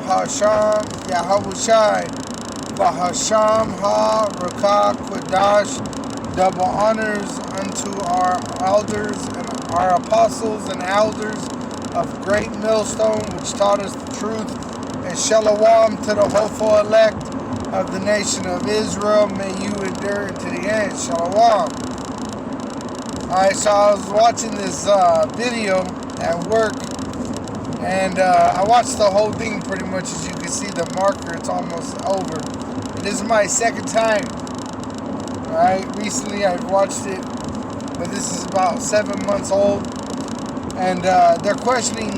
Bahasham Yahawashi, Bahasham Ha Rakah Quadash, double honors unto our elders and our apostles and elders of great millstone, which taught us the truth, and shalom to the hopeful elect of the nation of Israel. May you endure to the end. Shalom. Alright, so I was watching this video at work, and I watched the whole thing pretty much. As you can see, the marker, it's almost over. And this is my second time. Alright, recently I've watched it, but this is about 7 months old. And they're questioning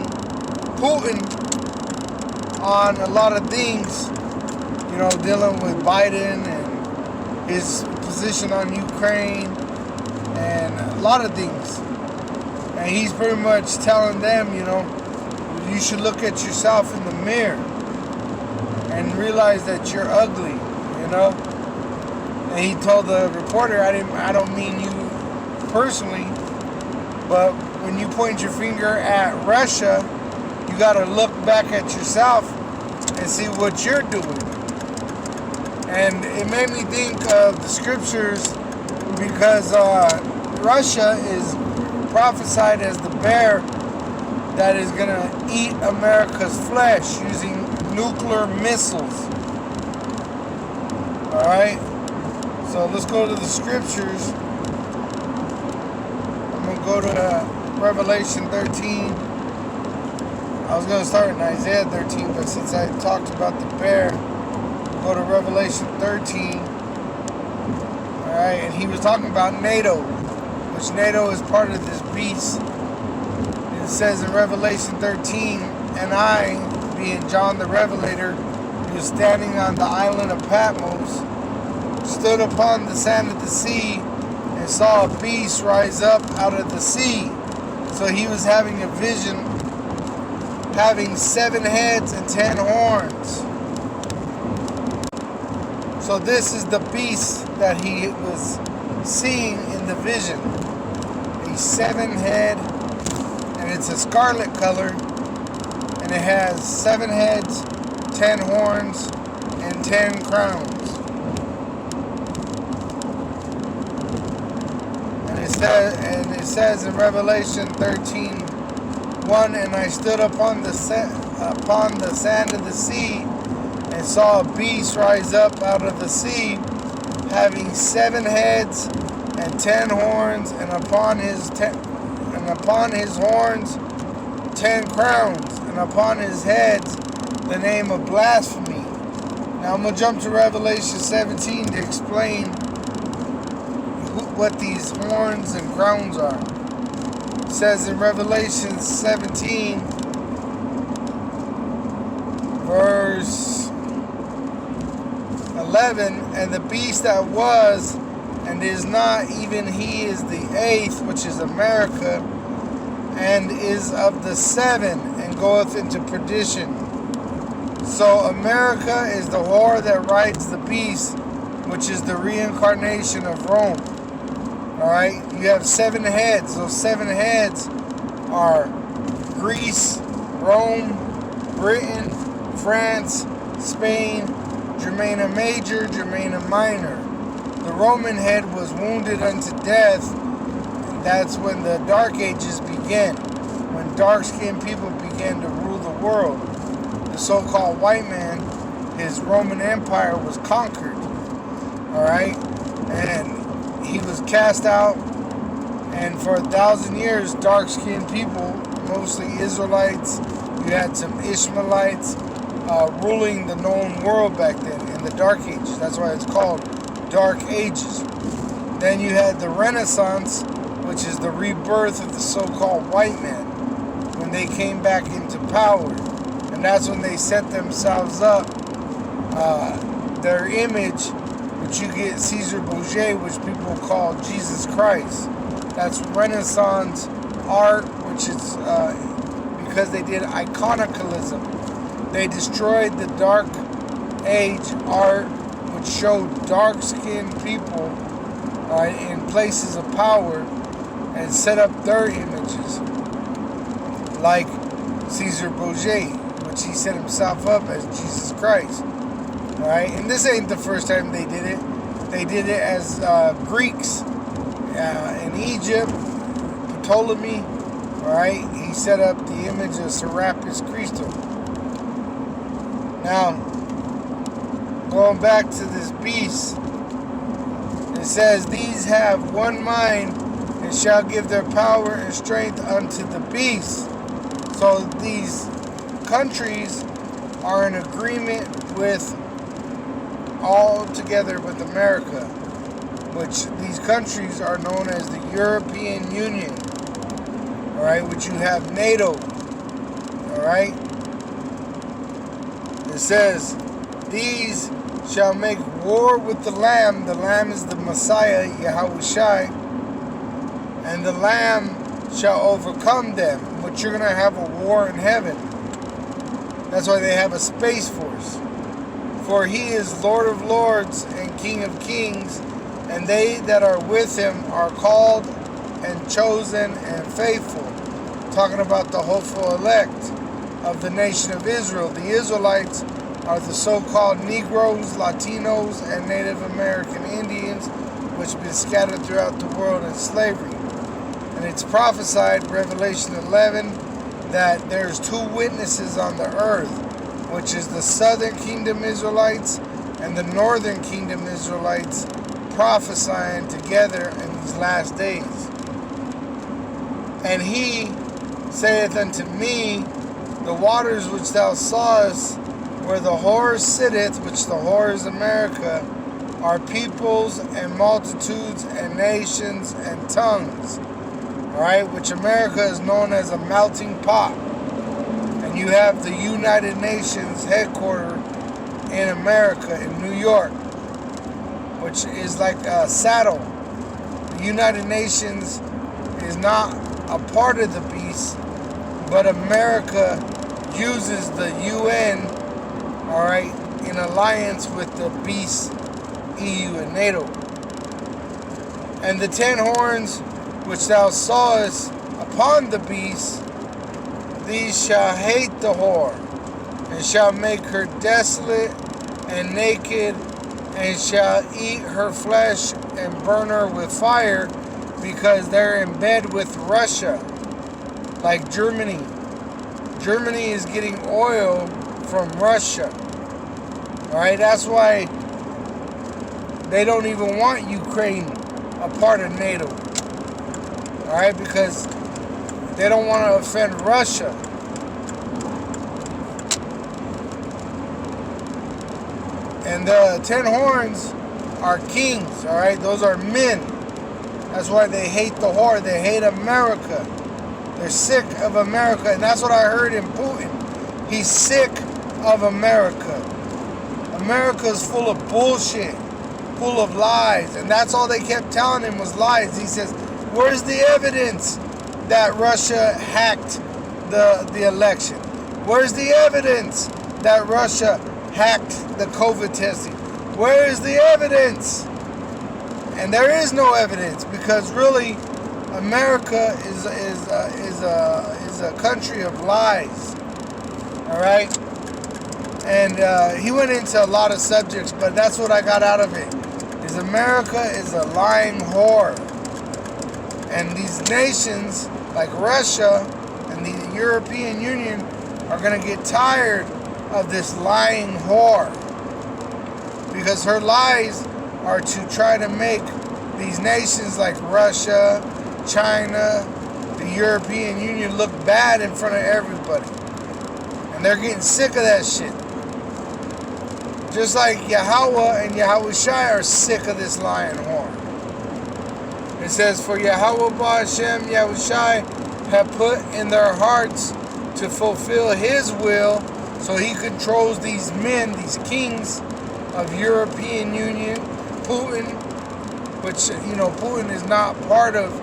Putin on a lot of things, you know, dealing with Biden and his position on Ukraine and a lot of things. And he's pretty much telling them, you know, you should look at yourself in the mirror and realize that you're ugly, you know. And he told the reporter, I don't mean you personally, but when you point your finger at Russia, you got to look back at yourself and see what you're doing. And it made me think of the scriptures, because Russia is prophesied as the bear that is going to eat America's flesh using nuclear missiles. Alright? So let's go to the scriptures. I'm going to go to Revelation 13. I was going to start in Isaiah 13, but since I talked about the bear, go to Revelation 13. Alright, and he was talking about NATO, which NATO is part of this beast. It says in Revelation 13, and I, being John the Revelator, was standing on the island of Patmos, stood upon the sand of the sea, and saw a beast rise up out of the sea. So he was having a vision, having 7 heads and 10 horns. So this is the beast that he was seeing in the vision. A 7-head, and it's a scarlet color, and it has 7 heads, 10 horns, and 10 crowns. And it says in Revelation 13:1, and I stood upon the sand of the sea, and saw a beast rise up out of the sea, having 7 heads and 10 horns, and upon his horns 10 crowns, and upon his heads the name of blasphemy. Now I'm going to jump to Revelation 17 to explain what these horns and crowns are. It says in Revelation 17, verse 11, and the beast that was and is not, even he is the 8th, which is America, and is of the 7, and goeth into perdition. So America is the whore that rides the beast, which is the reincarnation of Rome. Alright, you have 7 heads. Those 7 heads are Greece, Rome, Britain, France, Spain, Germania Major, Germania Minor. The Roman head was wounded unto death. And that's when the Dark Ages began, when dark-skinned people began to rule the world. The so-called white man, his Roman Empire was conquered. Alright, and he was cast out, and for 1,000 years, dark-skinned people, mostly Israelites, you had some Ishmaelites ruling the known world back then in the Dark Ages. That's why it's called Dark Ages. Then you had the Renaissance, which is the rebirth of the so-called white man, when they came back into power. And that's when they set themselves up, their image, which you get Caesar Borgia, which people call Jesus Christ. That's Renaissance art, which is because they did iconoclasm. They destroyed the Dark Age art, which showed dark-skinned people in places of power, and set up their images, like Caesar Borgia, which which he set himself up as Jesus Christ. All right, and this ain't the first time they did it. They did it as Greeks in Egypt. Ptolemy, all right, he set up the image of Serapis Christo. Now, going back to this beast, it says, these have one mind and shall give their power and strength unto the beast. So these countries are in agreement with all together with America, which these countries are known as the European Union, all right, which you have NATO, all right. It says, these shall make war with the Lamb. The Lamb is the Messiah, Yahushai, and the Lamb shall overcome them. But you're going to have a war in heaven. That's why they have a space force. For he is Lord of lords and King of kings, and they that are with him are called and chosen and faithful. Talking about the hopeful elect of the nation of Israel. The Israelites are the so-called Negroes, Latinos, and Native American Indians, which have been scattered throughout the world in slavery. And it's prophesied, Revelation 11, that there's two witnesses on the earth, which is the southern kingdom Israelites and the northern kingdom Israelites, prophesying together in these last days. And he saith unto me, the waters which thou sawest, where the whore sitteth, which the whore is America, are peoples and multitudes and nations and tongues. Alright, which America is known as a melting pot. And you have the United Nations headquarters in America, in New York, which is like a saddle. The United Nations is not a part of the beast, but America uses the UN, all right, in alliance with the beast, EU and NATO. And the 10 horns which thou sawest upon the beast, these shall hate the whore, and shall make her desolate and naked, and shall eat her flesh and burn her with fire, because they're in bed with Russia, like Germany. Germany is getting oil from Russia. Alright, that's why they don't even want Ukraine a part of NATO. Alright, because they don't want to offend Russia. And the 10 horns are kings, alright? Those are men. That's why they hate the whore. They hate America. They're sick of America. And that's what I heard in Putin. He's sick of America. America's full of bullshit, full of lies. And that's all they kept telling him was lies. He says, where's the evidence that Russia hacked the election? Where's the evidence that Russia hacked the COVID testing? Where is the evidence? And there is no evidence, because really America is a country of lies. All right? And he went into a lot of subjects, but that's what I got out of it. Is America is a lying whore. And these nations like Russia and the European Union are going to get tired of this lying whore, because her lies are to try to make these nations like Russia, China, the European Union look bad in front of everybody. And they're getting sick of that shit. Just like Yahweh and Yahushai are sick of this lying whore. It says, for Yahweh Ba'ashem Yahushai have put in their hearts to fulfill his will. So he controls these men, these kings of European Union. Putin, which, you know, Putin is not part of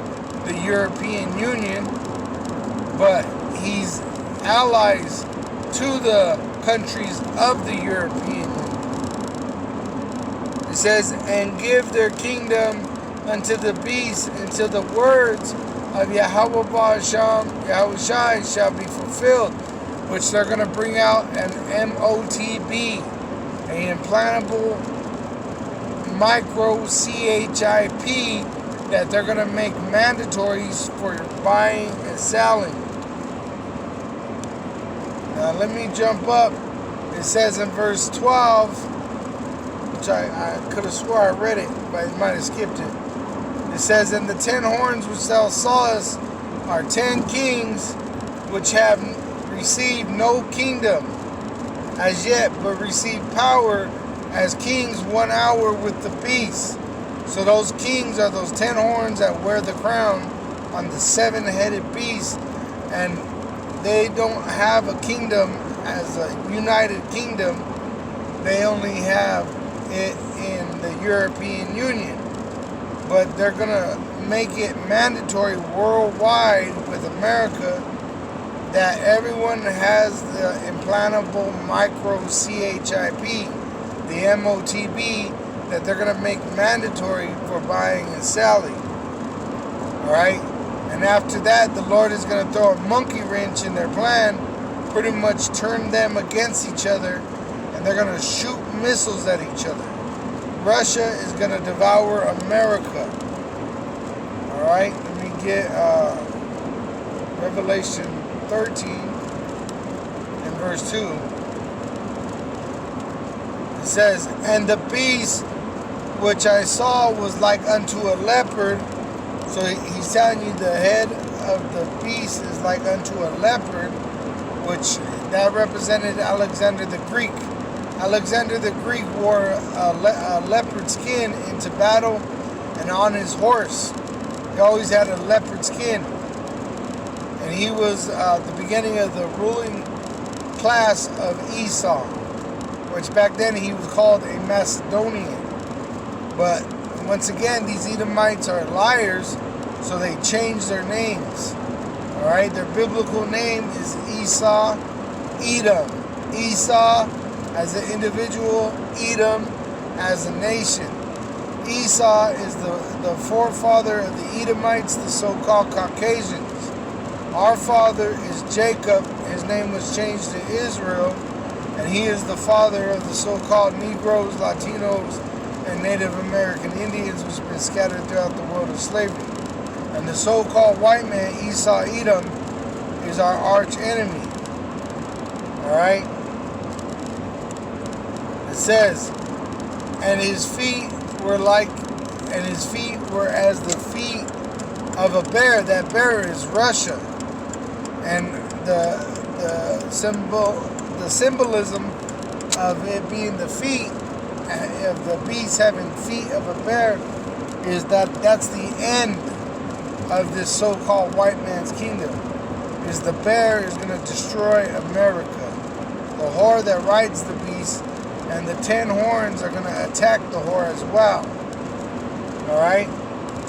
the European Union, but he's allies to the countries of the European Union. It says, and give their kingdom unto the beast until the words of Yahweh Ba'ashem Yahushai shall be fulfilled. which they're going to bring out an MOTB, an implantable microchip that they're going to make mandatories for your buying and selling. Now let me jump up. It says in verse 12, which I could have swore I read it, but I might have skipped it. It says, "And the 10 horns which thou sawest are 10 kings, which have received no kingdom as yet, but receive power as kings 1 hour with the beast." So those kings are those 10 horns that wear the crown on the 7-headed beast, and they don't have a kingdom as a united kingdom. They only have it in the European Union, but they're gonna make it mandatory worldwide with America that everyone has the implantable microchip, the MOTB, that they're going to make mandatory for buying and selling. Alright? And after that, the Lord is going to throw a monkey wrench in their plan, pretty much turn them against each other, and they're going to shoot missiles at each other. Russia is going to devour America. Alright? Let me get Revelation 13 and verse 2. It says, "And the beast which I saw was like unto a leopard." So he's telling you the head of the beast is like unto a leopard, which that represented Alexander the Greek. Alexander the Greek wore a leopard skin into battle, and on his horse he always had a leopard skin. And he was the beginning of the ruling class of Esau, which back then he was called a Macedonian. But once again, these Edomites are liars, so they changed their names. Alright, their biblical name is Esau, Edom. Esau as an individual, Edom as a nation. Esau is the forefather of the Edomites, the so-called Caucasians. Our father is Jacob. His name was changed to Israel, and he is the father of the so-called Negroes, Latinos, and Native American Indians, which have been scattered throughout the world of slavery. And the so-called white man, Esau Edom, is our arch enemy. Alright? It says, and his feet were as the feet of a bear. That bear is Russia. And the symbolism of it being the feet of the beast having feet of a bear is that's the end of this so-called white man's kingdom. Is the bear is going to destroy America. The whore that rides the beast and the 10 horns are going to attack the whore as well. Alright?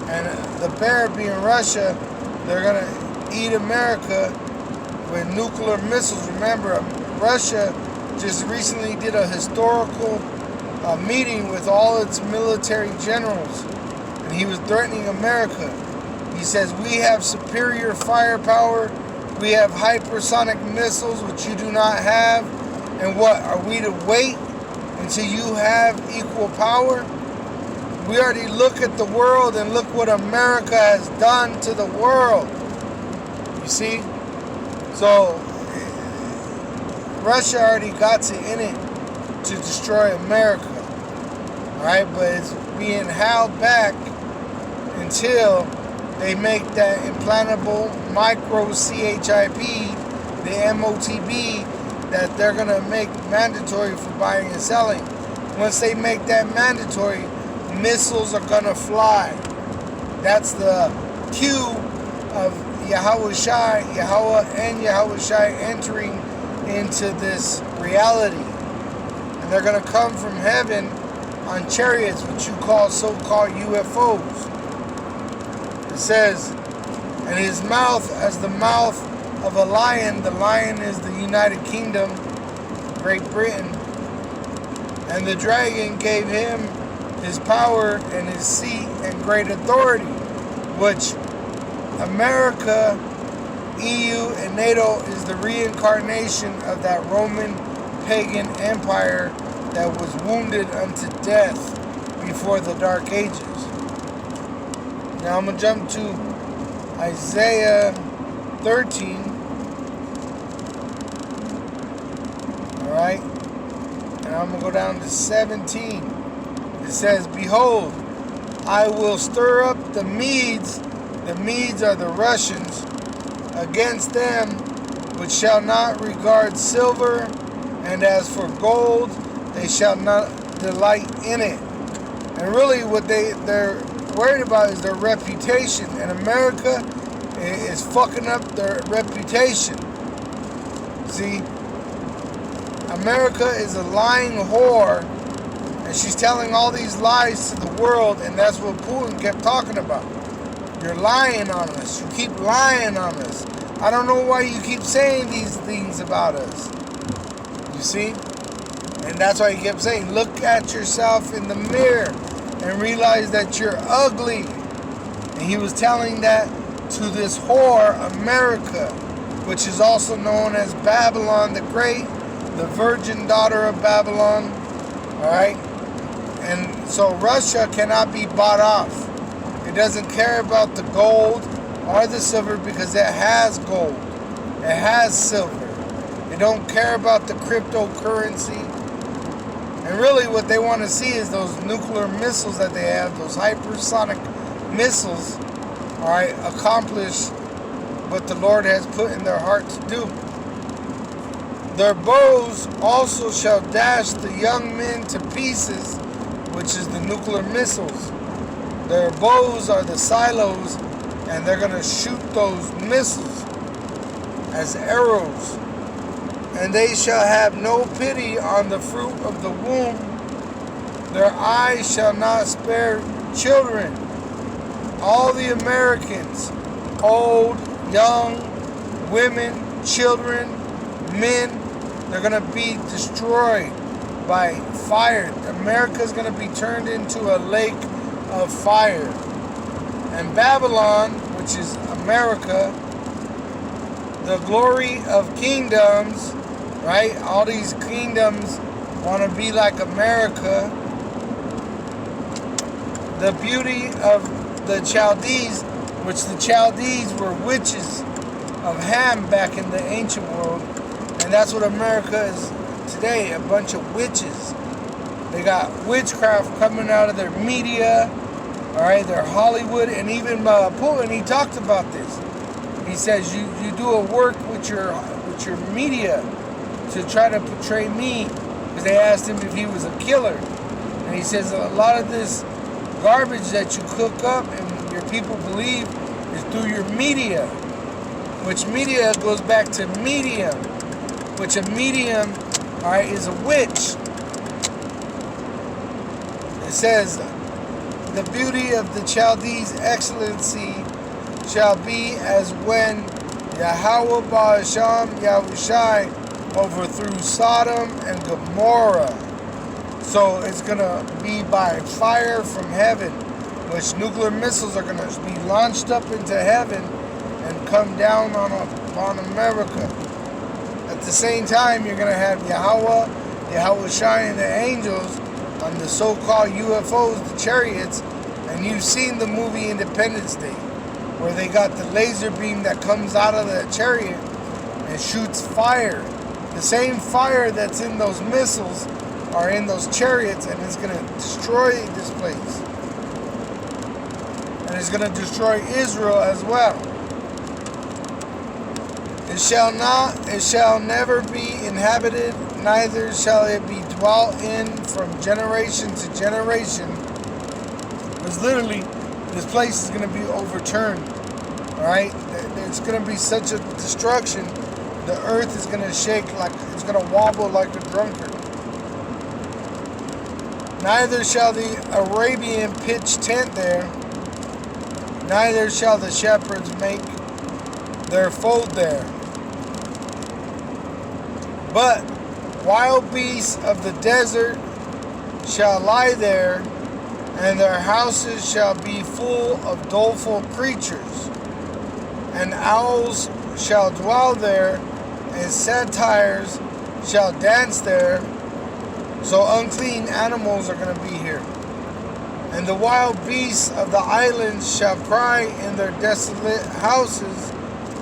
And the bear being Russia, they're going to eat America with nuclear missiles. Remember, Russia just recently did a historical meeting with all its military generals, and he was threatening America. He says, we have superior firepower, we have hypersonic missiles, which you do not have, and what, are we to wait until you have equal power? We already look at the world and look what America has done to the world. You see? So, Russia already got in it to destroy America. Alright, but it's being held back until they make that implantable microchip, the MOTB, that they're going to make mandatory for buying and selling. Once they make that mandatory, missiles are going to fly. That's the cue of Yahweh and Yahweh entering into this reality. And they're going to come from heaven on chariots, which you call so-called UFOs. It says, and his mouth as the mouth of a lion. The lion is the United Kingdom, Great Britain. And the dragon gave him his power and his seat and great authority, which America EU and NATO is the reincarnation of that Roman pagan empire that was wounded unto death before the Dark Ages. Now I'm going to jump to Isaiah 13. Alright? And I'm going to go down to 17. It says, Behold, I will stir up the Medes. The Medes are the Russians. Against them which shall not regard silver, and as for gold, they shall not delight in it. And really what they're worried about is their reputation. And America is fucking up their reputation. See, America is a lying whore, and she's telling all these lies to the world, and that's what Putin kept talking about. You're lying on us. You keep lying on us. I don't know why you keep saying these things about us. You see? And that's why he kept saying, look at yourself in the mirror and realize that you're ugly. And he was telling that to this whore, America, which is also known as Babylon the Great, the virgin daughter of Babylon. Alright? And so Russia cannot be bought off. It doesn't care about the gold or the silver because it has gold. It has silver. It don't care about the cryptocurrency. And really what they want to see is those nuclear missiles that they have, those hypersonic missiles, alright, accomplish what the Lord has put in their heart to do. Their bows also shall dash the young men to pieces, which is the nuclear missiles. Their bows are the silos, and they're going to shoot those missiles as arrows. And they shall have no pity on the fruit of the womb. Their eyes shall not spare children. All the Americans, old, young, women, children, men, they're going to be destroyed by fire. America's going to be turned into a lake of fire. And Babylon, which is America, the glory of kingdoms, right? All these kingdoms want to be like America. The beauty of the Chaldees, which the Chaldees were witches of Ham back in the ancient world. And that's what America is today, a bunch of witches. They got witchcraft coming out of their media, all right, their Hollywood, and even Putin, he talked about this. He says you do a work with your media to try to portray me, because they asked him if he was a killer, and he says a lot of this garbage that you cook up and your people believe is through your media, which media goes back to medium, which a medium, all right, is a witch. It says, the beauty of the Chaldees' excellency shall be as when Yahweh Ba'asham Yahushai overthrew Sodom and Gomorrah. So it's going to be by fire from heaven, which nuclear missiles are going to be launched up into heaven and come down on America. At the same time, you're going to have Yahushai and the angels on the so-called UFOs, the chariots, and you've seen the movie Independence Day, where they got the laser beam that comes out of the chariot and shoots fire. The same fire that's in those missiles are in those chariots, and it's going to destroy this place. And it's going to destroy Israel as well. It shall never be inhabited, neither shall it be dwelt in from generation to generation. Because literally, this place is going to be overturned. Alright? There's going to be such a destruction. The earth is going to shake, like it's going to wobble like a drunkard. Neither shall the Arabian pitch tent there, neither shall the shepherds make their fold there. But wild beasts of the desert shall lie there, and their houses shall be full of doleful creatures. And owls shall dwell there, and satyrs shall dance there. So unclean animals are going to be here. And the wild beasts of the islands shall cry in their desolate houses,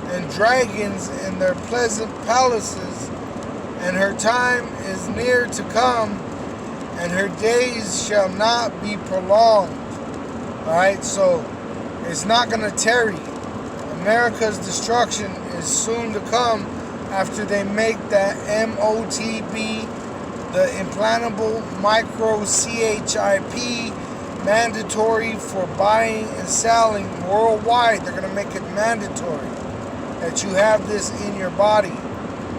and dragons in their pleasant palaces. And her time is near to come, and her days shall not be prolonged. Alright, so it's not going to tarry. America's destruction is soon to come after they make that MOTB, the implantable microchip, mandatory for buying and selling worldwide. They're going to make it mandatory that you have this in your body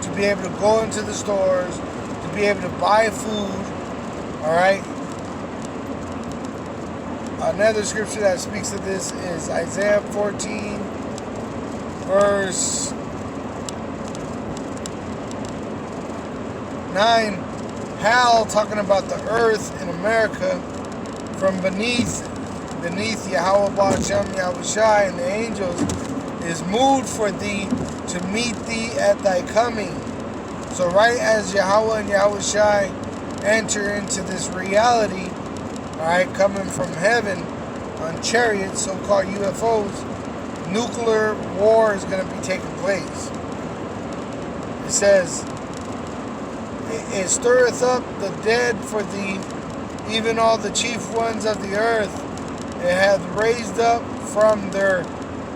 to be able to go into the stores, to be able to buy food. Alright? Another scripture that speaks of this is Isaiah 14, verse 9. Hal, talking about the earth in America, from beneath Yahweh Ba'ashem Yahushai and the angels, is moved for thee to meet thee at thy coming. So right as Yahweh and Yahushai enter into this reality, alright, coming from heaven on chariots, so-called UFOs, nuclear war is going to be taking place. It says, it stirreth up the dead for thee, even all the chief ones of the earth. It hath raised up from their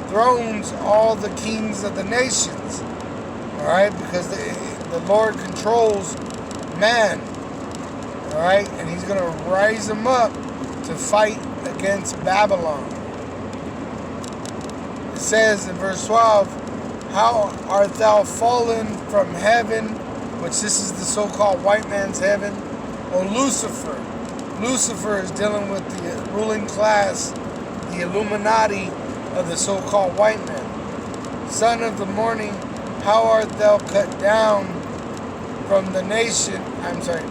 thrones all the kings of the nations. Alright, because the Lord controls man. Alright, and he's going to rise them up to fight against Babylon. It says in verse 12, how art thou fallen from heaven, which this is the so-called white man's heaven, O Lucifer. Lucifer is dealing with the ruling class, the Illuminati of the so-called white man. Son of the morning, how art thou cut down from the nation,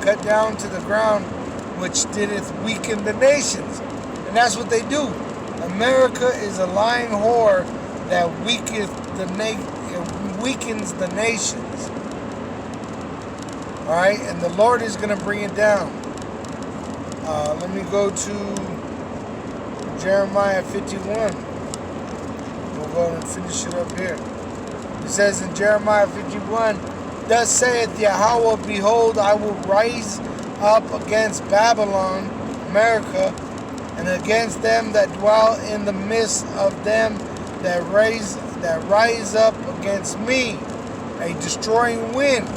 cut down to the ground, which dideth weaken the nations. And that's what they do. America is a lying whore that weakens the nations. Alright, and the Lord is going to bring it down. Let me go to Jeremiah 51. We'll go and finish it up here. It says in Jeremiah 51, thus saith Yahweh, behold, I will rise up against Babylon, America, and against them that dwell in the midst of them that rise up against me, a destroying wind.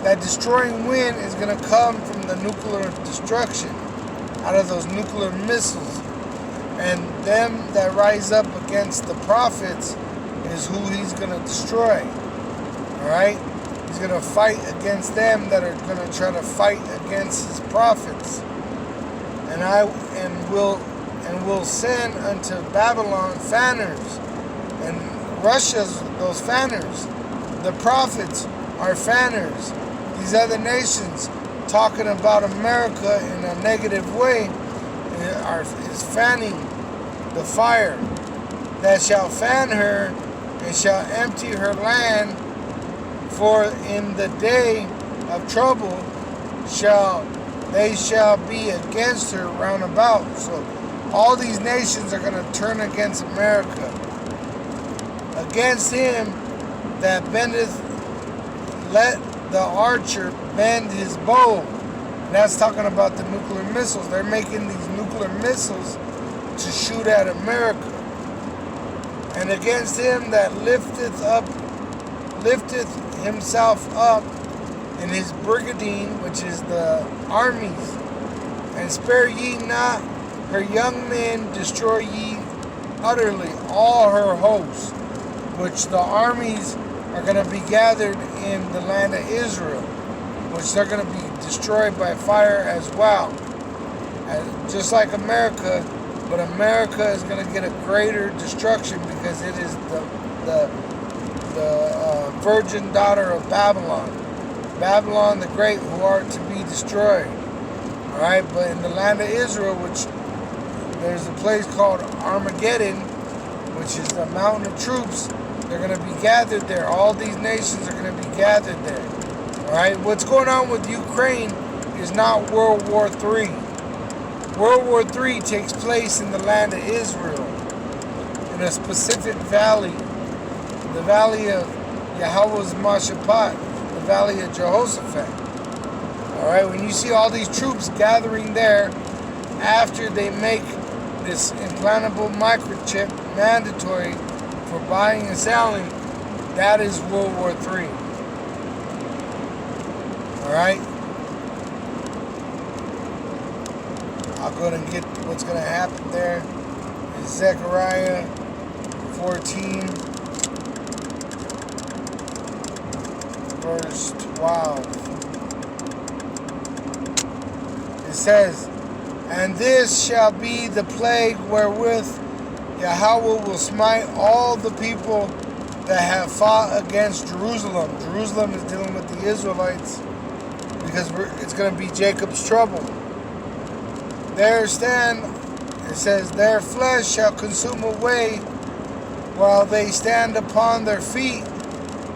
That destroying wind is going to come from the nuclear destruction, out of those nuclear missiles. And them that rise up against the prophets is who he's going to destroy. Alright? He's going to fight against them that are going to try to fight against his prophets. And will send unto Babylon fanners. And Russia's those fanners. The prophets are fanners. These other nations talking about America in a negative way is fanning the fire that shall fan her and shall empty her land, for in the day of trouble they shall be against her round about. So all these nations are going to turn against America. Against him that bendeth, let the archer bend his bow. And that's talking about the nuclear missiles. They're making these nuclear missiles to shoot at America. And against him that lifteth himself up in his brigandine, which is the armies, and spare ye not her young men, destroy ye utterly all her hosts, which the armies are going to be gathered in the land of Israel, which they're going to be destroyed by fire as well. Just like America, but America is going to get a greater destruction because it is the virgin daughter of Babylon. Babylon the Great, who are to be destroyed. Alright, but in the land of Israel, which there's a place called Armageddon, which is the mountain of troops, They're going to be gathered there. All these nations are going to be gathered there. All right? What's going on with Ukraine is not World War III. World War III takes place in the land of Israel, in a specific valley, the valley of Yahweh's Mashaphat, the valley of Jehoshaphat. All right? When you see all these troops gathering there after they make this implantable microchip mandatory for buying and selling, that is World War III. Alright? I'll go ahead and get what's going to happen there. In Zechariah 14, verse 12. It says, "And this shall be the plague wherewith Yahweh will smite all the people that have fought against Jerusalem." Jerusalem is dealing with the Israelites because it's going to be Jacob's trouble. There stand, it says, "Their flesh shall consume away while they stand upon their feet,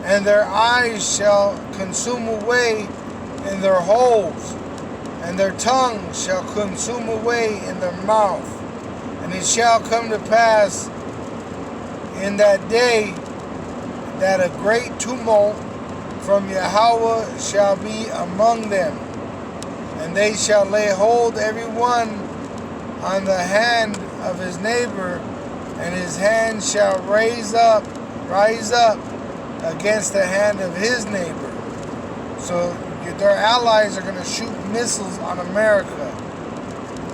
and their eyes shall consume away in their holes, and their tongue shall consume away in their mouth. And it shall come to pass in that day that a great tumult from Yahweh shall be among them, and they shall lay hold every one on the hand of his neighbor, and his hand shall rise up against the hand of his neighbor." So their allies are going to shoot missiles on America.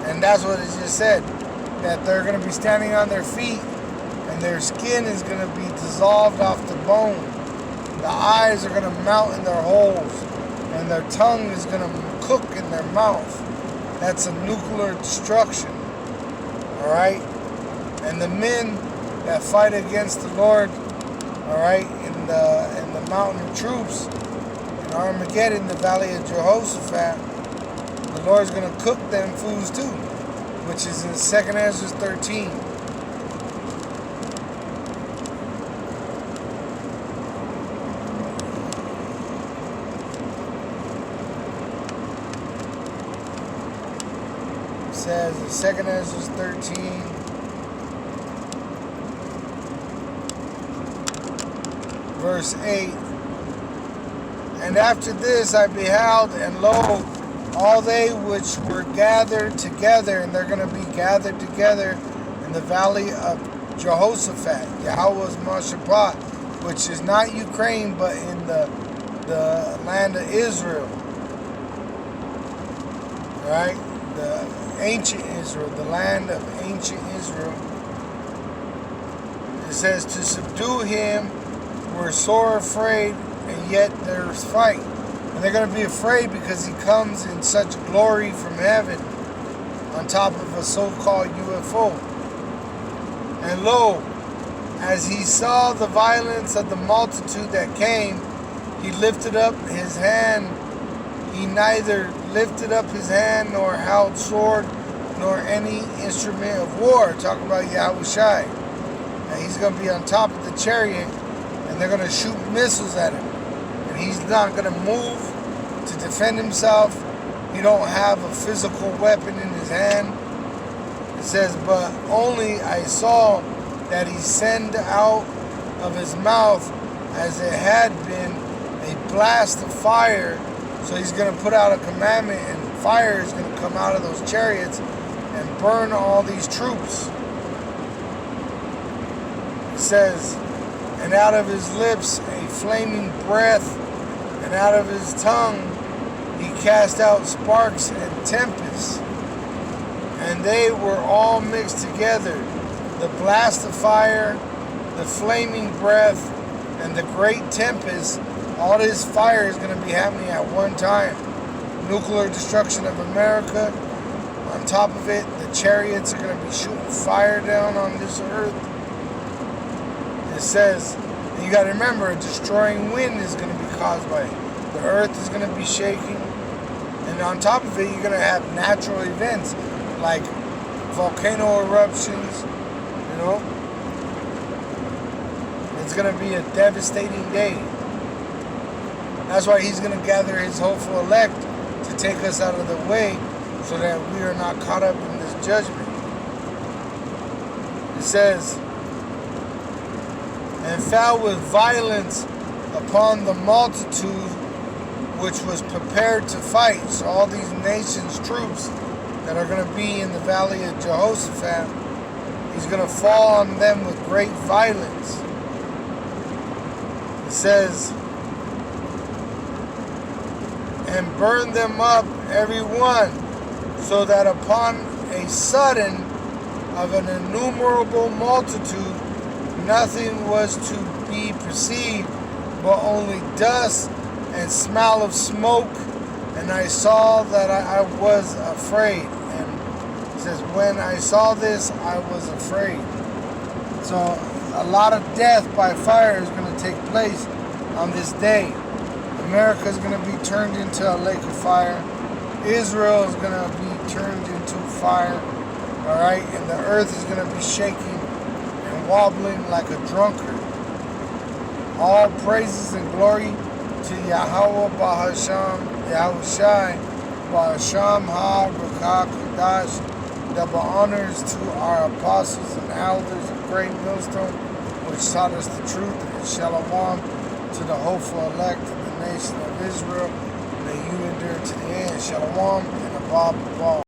And that's what it just said. That they're going to be standing on their feet and their skin is going to be dissolved off the bone. The eyes are going to melt in their holes and their tongue is going to cook in their mouth. That's a nuclear destruction. Alright? And the men that fight against the Lord, alright, in the mountain of troops, in Armageddon, the valley of Jehoshaphat, the Lord's going to cook them fools too, which is in 2nd Ezra 13. It says in 2nd Ezra 13, verse 8, "And after this I beheld, and lo, all they which were gathered together," and they're going to be gathered together in the valley of Jehoshaphat, Yahweh's Mashaphat, which is not Ukraine, but in the land of Israel. Right? The ancient Israel, the land of ancient Israel. It says, "To subdue him were sore afraid, and yet there's fight." And they're going to be afraid because he comes in such glory from heaven on top of a so-called UFO. "And lo, as he saw the violence of the multitude that came, he lifted up his hand. He neither lifted up his hand nor held sword nor any instrument of war." Talking about Yahushai. And he's going to be on top of the chariot and they're going to shoot missiles at him. And he's not going to move to defend himself. He don't have a physical weapon in his hand. It says, "But only I saw that he sent out of his mouth as it had been a blast of fire." So he's going to put out a commandment and fire is going to come out of those chariots and burn all these troops. It says, "And out of his lips a flaming breath, and out of his tongue he cast out sparks and tempests. And they were all mixed together, the blast of fire, the flaming breath, and the great tempest." All this fire is going to be happening at one time. Nuclear destruction of America. On top of it, the chariots are going to be shooting fire down on this earth. It says, you got to remember, a destroying wind is going to be caused by it. The earth is going to be shaking. And on top of it, you're going to have natural events like volcano eruptions, you know. It's going to be a devastating day. That's why he's going to gather his hopeful elect to take us out of the way so that we are not caught up in this judgment. It says, and fell with violence upon the multitude which was prepared to fight. So all these nations' troops that are going to be in the valley of Jehoshaphat, he's going to fall on them with great violence. It says, and burn them up every one, so that upon a sudden of an innumerable multitude nothing was to be perceived, but only dust and smell of smoke. And I saw that I was afraid. And it says, when I saw this, I was afraid. So a lot of death by fire is going to take place on this day. America is going to be turned into a lake of fire. Israel is going to be turned into fire. All right, and the earth is going to be shaking and wobbling like a drunkard. All praises and glory to Yahweh Bahasham, Yahushai, Bahasham Ha Rakah, double honors to our apostles and elders of Great Millstone, which taught us the truth, and shalom to the hopeful elect of the nation of Israel. May you endure to the end. Shalom and above all.